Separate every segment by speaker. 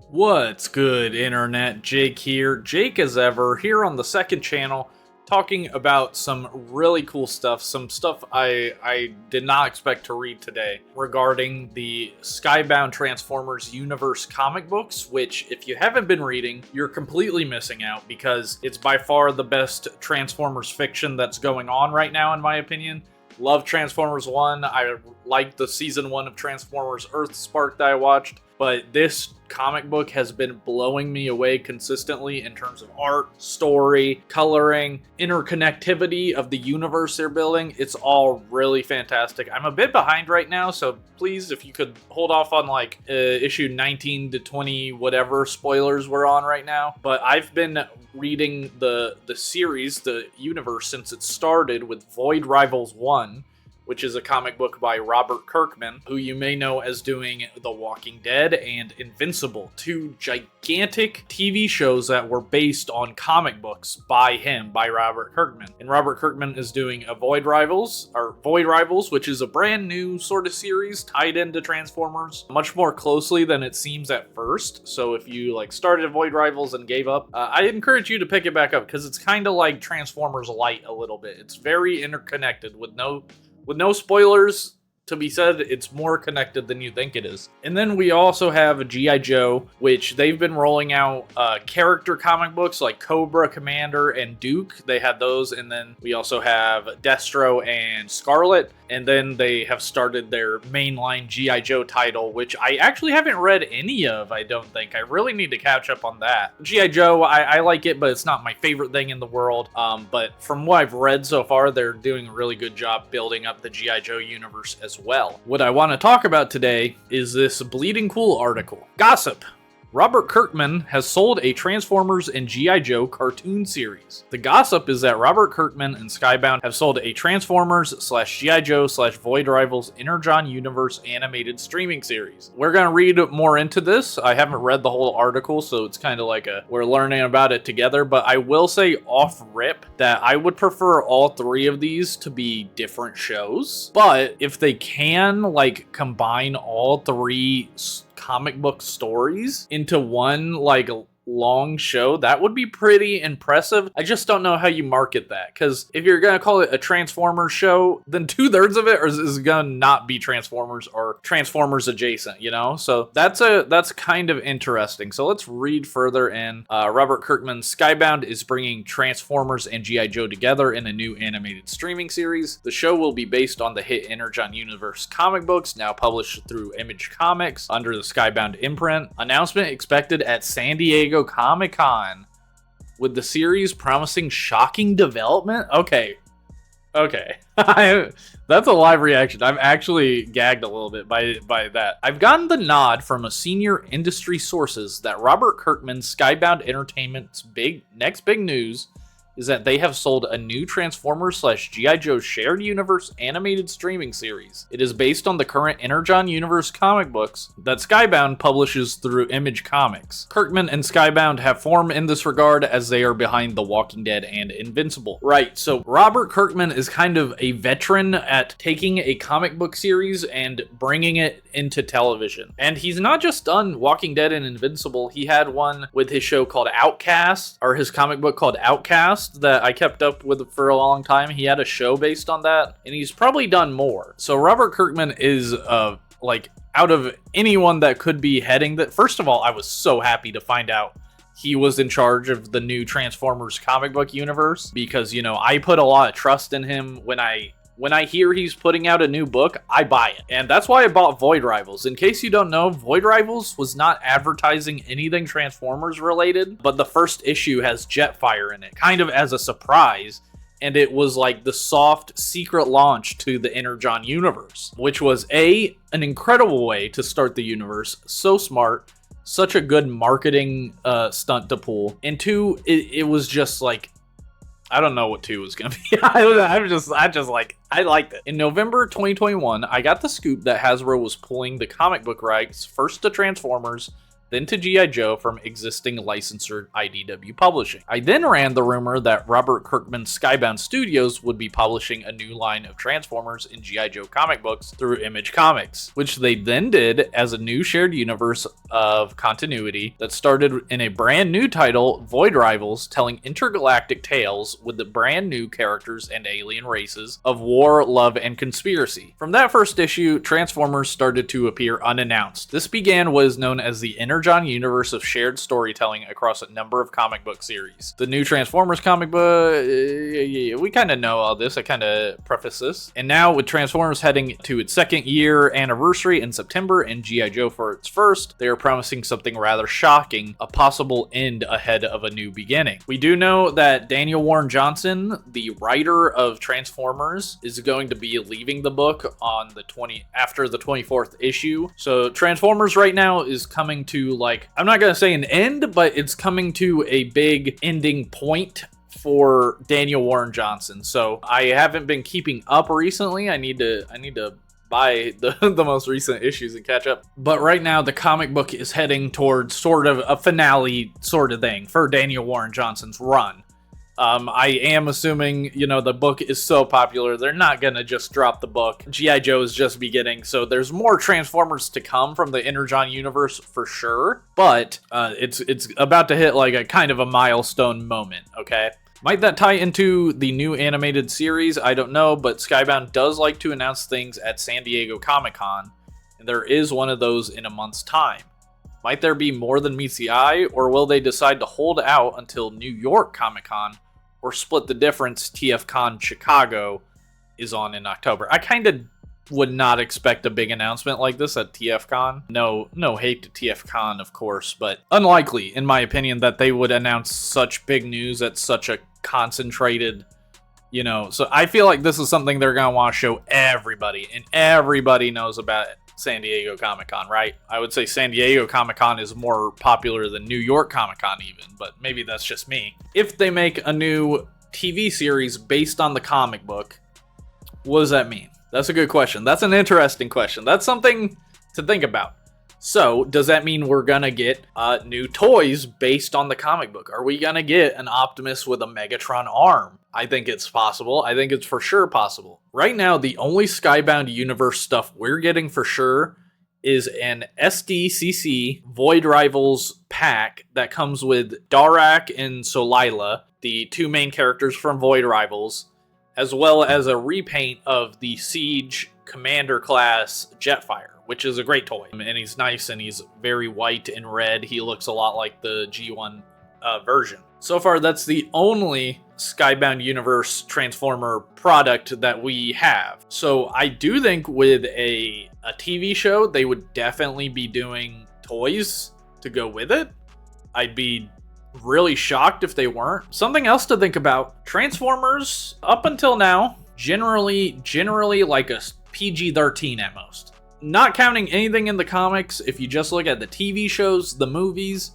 Speaker 1: What's good, internet? Jake here. Jake as ever, here on the second channel, talking about some really cool stuff, some stuff I did not expect to read today regarding the Skybound Transformers universe comic books, which if you haven't been reading, you're completely missing out because it's by far the best Transformers fiction that's going on right now, in my opinion. Love Transformers 1. I liked the season 1 of Transformers Earthspark that I watched, but this comic book has been blowing me away consistently in terms of art, story, coloring, interconnectivity of the universe they're building. It's all really fantastic. I'm a bit behind right now, so please, if you could hold off on like issue 19 to 20, whatever spoilers we're on right now. But I've been reading the series, the universe, since it started with Void Rivals 1, which is a comic book by Robert Kirkman, who you may know as doing The Walking Dead and Invincible, two gigantic TV shows that were based on comic books by him, by Robert Kirkman. And Robert Kirkman is doing a Void Rivals, which is a brand new sort of series tied into Transformers, much more closely than it seems at first. So if you like started Void Rivals and gave up, I encourage you to pick it back up because it's kind of like Transformers Light a little bit. It's very interconnected with no spoilers to be said. It's more connected than you think it is. And then we also have G.I. Joe, which they've been rolling out character comic books like Cobra, Commander, and Duke. They had those. And then we also have Destro and Scarlet. And then they have started their mainline G.I. Joe title, which I actually haven't read any of, I don't think. I really need to catch up on that. G.I. Joe, I like it, but it's not my favorite thing in the world. But from what I've read so far, they're doing a really good job building up the G.I. Joe universe as well. What I want to talk about today is this bleeding cool article. Gossip. Robert Kirkman has sold a Transformers and G.I. Joe cartoon series. The gossip is that Robert Kirkman and Skybound have sold a Transformers/G.I. Joe/Void Rivals Energon Universe animated streaming series. We're going to read more into this. I haven't read the whole article, so it's kind of like we're learning about it together, but I will say off rip that I would prefer all three of these to be different shows. But if they can like combine all three comic book stories into one like long show, that would be pretty impressive. I just don't know how you market that, because if you're gonna call it a Transformers show, then 2/3 of it is gonna not be Transformers or Transformers adjacent, you know? So that's kind of interesting. So let's read further in. Robert Kirkman's Skybound is bringing Transformers and G.I. Joe together in a new animated streaming series. The show will be based on the hit Energon Universe comic books, now published through Image Comics under the Skybound imprint. Announcement expected at San Diego Comic-Con, with the series promising shocking development. Okay. That's a live reaction. I'm actually gagged a little bit by that. I've gotten the nod from a senior industry sources that Robert Kirkman's Skybound Entertainment's next big news is that they have sold a new Transformers/G.I. Joe shared universe animated streaming series. It is based on the current Energon Universe comic books that Skybound publishes through Image Comics. Kirkman and Skybound have formed in this regard as they are behind The Walking Dead and Invincible. Right, so Robert Kirkman is kind of a veteran at taking a comic book series and bringing it into television. And he's not just done Walking Dead and Invincible, he had one with his show called Outcast, or his comic book called Outcast, that I kept up with for a long time. He had a show based on that, and he's probably done more. So Robert Kirkman is like out of anyone that could be heading that. First of all, I was so happy to find out he was in charge of the new Transformers comic book universe, because you know I put a lot of trust in him. When I hear he's putting out a new book, I buy it. And that's why I bought Void Rivals. In case you don't know, Void Rivals was not advertising anything Transformers related, but the first issue has Jetfire in it, kind of as a surprise. And it was like the soft secret launch to the Energon universe, which was an incredible way to start the universe. So smart, such a good marketing stunt to pull. And two, it was just like, I don't know what 2 was going to be. I liked it. In November 2021, I got the scoop that Hasbro was pulling the comic book rights first to Transformers, then to G.I. Joe from existing licensor IDW Publishing. I then ran the rumor that Robert Kirkman's Skybound Studios would be publishing a new line of Transformers and G.I. Joe comic books through Image Comics, which they then did as a new shared universe of continuity that started in a brand new title, Void Rivals, telling intergalactic tales with the brand new characters and alien races of war, love, and conspiracy. From that first issue, Transformers started to appear unannounced. This began what is known as the Energon universe of shared storytelling across a number of comic book series. The new Transformers comic book, we kind of know all this, I kind of preface this. And now with Transformers heading to its second year anniversary in September and G.I. Joe for its first, they are promising something rather shocking, a possible end ahead of a new beginning. We do know that Daniel Warren Johnson, the writer of Transformers, is going to be leaving the book on the after the 24th issue. So Transformers right now is coming to, like, I'm not gonna say an end, but it's coming to a big ending point for Daniel Warren Johnson. So I haven't been keeping up recently. I need to buy the most recent issues and catch up. But right now the comic book is heading towards sort of a finale sort of thing for Daniel Warren Johnson's run. I am assuming, the book is so popular, they're not gonna just drop the book. G.I. Joe is just beginning, so there's more Transformers to come from the Energon universe for sure, but it's about to hit like a kind of a milestone moment, okay? Might that tie into the new animated series? I don't know, but Skybound does like to announce things at San Diego Comic-Con, and there is one of those in a month's time. Might there be more than meets the eye, or will they decide to hold out until New York Comic-Con, or split the difference? TFCon Chicago is on in October. I kind of would not expect a big announcement like this at TFCon. No hate to TFCon, of course, but unlikely, in my opinion, that they would announce such big news at such a concentrated, so I feel like this is something they're going to want to show everybody, and everybody knows about San Diego Comic-Con, right? I would say San Diego Comic-Con is more popular than New York Comic-Con even, but maybe that's just me. If they make a new TV series based on the comic book, what does that mean? That's a good question. That's an interesting question. That's something to think about. So, does that mean we're gonna get new toys based on the comic book? Are we gonna get an Optimus with a Megatron arm? I think it's possible. I think it's for sure possible. Right now, the only Skybound universe stuff we're getting for sure is an SDCC Void Rivals pack that comes with Darak and Solila, the two main characters from Void Rivals, as well as a repaint of the Siege Commander class Jetfire, which is a great toy. And he's nice, and he's very white and red. He looks a lot like the G1 version. So far, that's the only Skybound Universe Transformer product that we have. So I do think with a TV show, they would definitely be doing toys to go with it. I'd be really shocked if they weren't. Something else to think about, Transformers, up until now, generally like a PG-13 at most. Not counting anything in the comics, if you just look at the TV shows, the movies,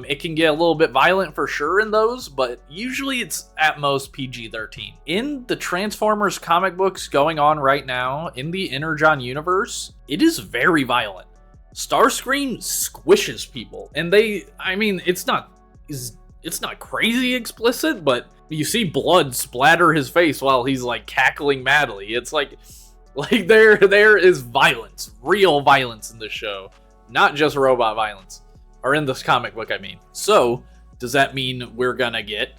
Speaker 1: it can get a little bit violent for sure in those, but usually it's at most PG-13. In the Transformers comic books going on right now, in the Energon universe, it is very violent. Starscream squishes people, and it's not crazy explicit, but you see blood splatter his face while he's like cackling madly. It's like there is violence, real violence in this show, not just robot violence, or in this comic book, I mean. So, does that mean we're gonna get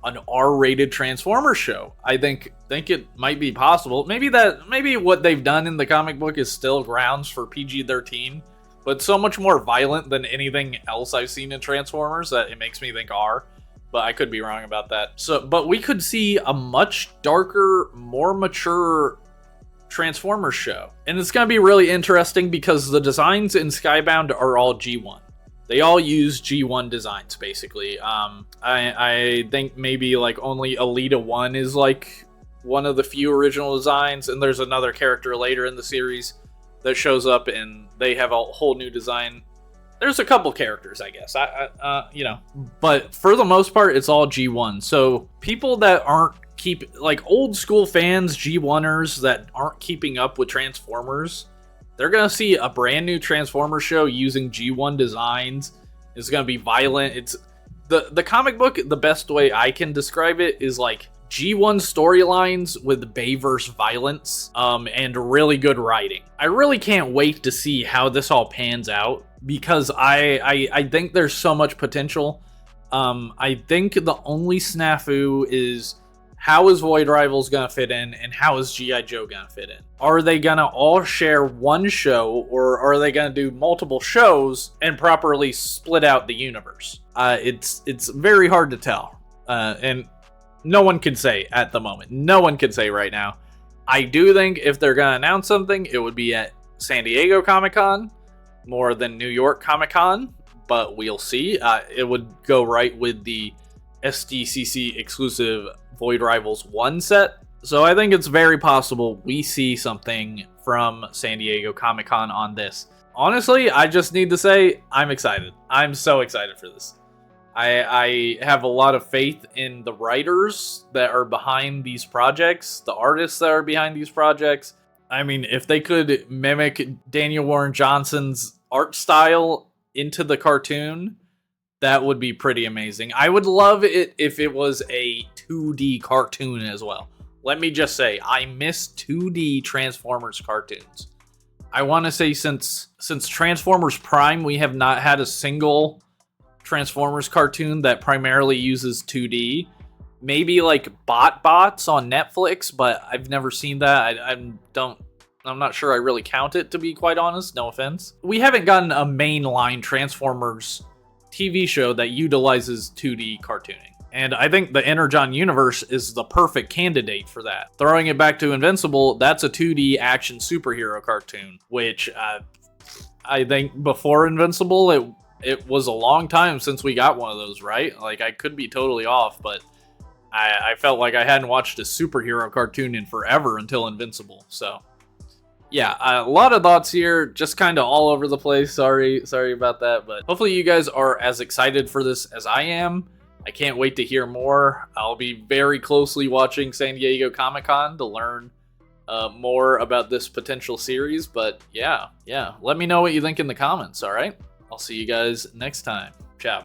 Speaker 1: an R-rated Transformers show? I think it might be possible. Maybe what they've done in the comic book is still grounds for PG-13, but so much more violent than anything else I've seen in Transformers that it makes me think R. But I could be wrong about that. But we could see a much darker, more mature Transformers show. And it's going to be really interesting because the designs in Skybound are all G1. They all use G1 designs, basically. I think maybe like only Alita 1 is like one of the few original designs, and there's another character later in the series that shows up and they have a whole new design. There's a couple characters, I guess. But for the most part, it's all G1. So people that aren't old school fans, G1ers that aren't keeping up with Transformers, They're going to see a brand new Transformers show using G1 designs. It's going to be violent. It's the comic book, the best way I can describe it is like G1 storylines with Bayverse violence and really good writing. I really can't wait to see how this all pans out because I think there's so much potential. I think the only snafu is how is Void Rivals gonna fit in and how is G.I. Joe gonna fit in? Are they gonna all share one show or are they gonna do multiple shows and properly split out the universe? It's very hard to tell. And no one can say at the moment. No one can say right now. I do think if they're gonna announce something, it would be at San Diego Comic-Con more than New York Comic-Con, but we'll see. It would go right with the SDCC exclusive Void Rivals 1 set. So I think it's very possible we see something from San Diego Comic-Con on this. Honestly, I just need to say I'm excited. I'm so excited for this. I have a lot of faith in the writers that are behind these projects, the artists that are behind these projects. I mean, if they could mimic Daniel Warren Johnson's art style into the cartoon, that would be pretty amazing. I would love it if it was a 2D cartoon as well. Let me just say, I miss 2D Transformers cartoons. I want to say since Transformers Prime, we have not had a single Transformers cartoon that primarily uses 2D. Maybe like Bots on Netflix, but I've never seen that. I'm not sure I really count it, to be quite honest. No offense. We haven't gotten a mainline Transformers TV show that utilizes 2D cartooning. And I think the Energon universe is the perfect candidate for that. Throwing it back to Invincible, that's a 2D action superhero cartoon, which I think before Invincible, it was a long time since we got one of those, right? Like, I could be totally off, but I felt like I hadn't watched a superhero cartoon in forever until Invincible. So yeah, a lot of thoughts here, just kind of all over the place. Sorry about that, but hopefully you guys are as excited for this as I am. I can't wait to hear more. I'll be very closely watching San Diego Comic-Con to learn more about this potential series, but yeah, let me know what you think in the comments, all right? I'll see you guys next time. Ciao.